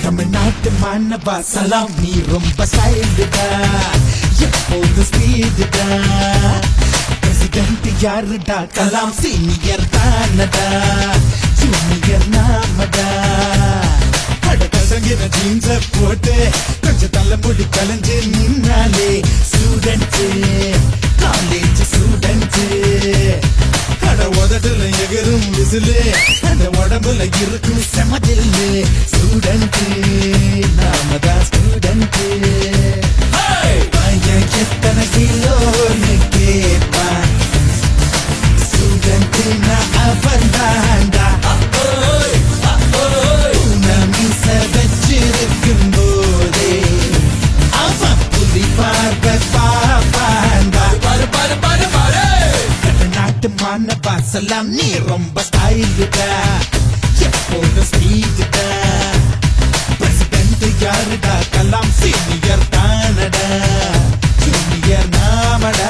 தமிழ்நாட்டு மாணவா சலாம் நீ ரொம்ப ஸ்டைல்டா எப்போது ஸ்பீடுடா பிரசிடென்ட் யாருடா கலாம் சீனியர் தானடா ஜூனியர் நாமடா அடக்கசங்கின ஜீன்ஸ போட்டு கொஞ்சம் தலைமுடி கலைஞ்சு நின்னாலே ஸ்டூடெண்ட் காலேஜ் ஸ்டூடெண்ட் அட உதட்டுல எகரும் விசிலு அந்த உடம்புல இருக்கும் செமதில்லு ஸ்டூடெண்ட் நாமதான் ஸ்டூடெண்ட் பையன் எத்தனை கிலோன்னு கேட்பான் ஸ்டூடெண்ட் நான் அவன் தாண்டா மீச வச்சிருக்கும் போதே அவன் புலி பார்வை பாப்பாண்டா நாட்டு மாணவா சலாம் நீ ரொம்ப ஸ்டைலுடா எப்போது ஸ்பீடுடா பிரசிடென்ட் யாருடா கலாம் சீனியர் தானடா ஜூனியர் நாமடா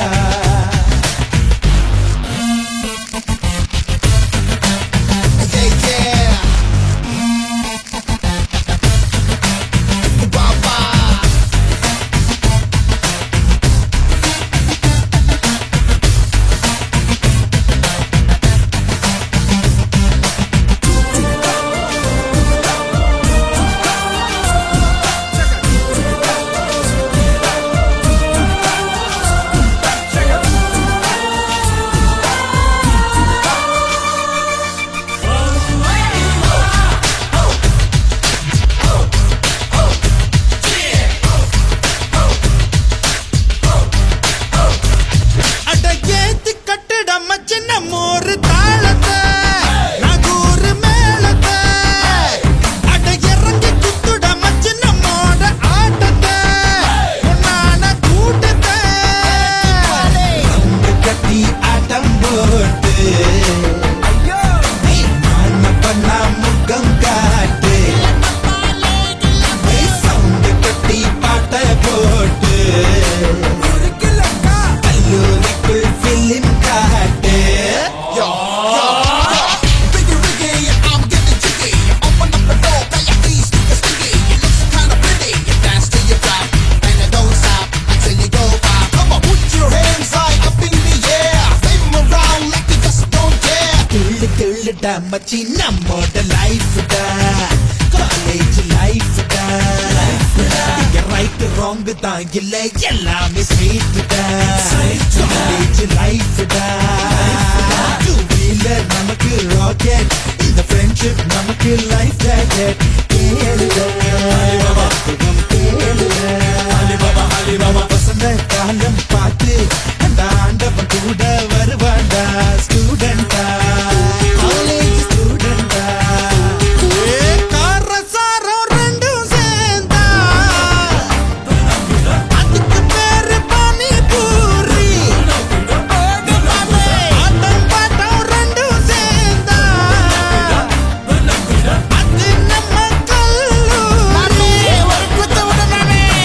மச்சி நம்மோட லைஃப்டா காலேஜ் லைஃப்டா இங்க ரைட் ராங் தான் இல்ல எல்லாமே ஸ்ட்ரெயிட்டா காலேஜ் லைஃப்டா டூ வீலர் நமக்கு ராக்கெட் இந்த ஃப்ரெண்ட்ஷிப் நமக்கு லைஃப் ஜாக்கெட் கேளுடா வசந்த காலம் பார்த்து அந்த ஆண்டவன் கூட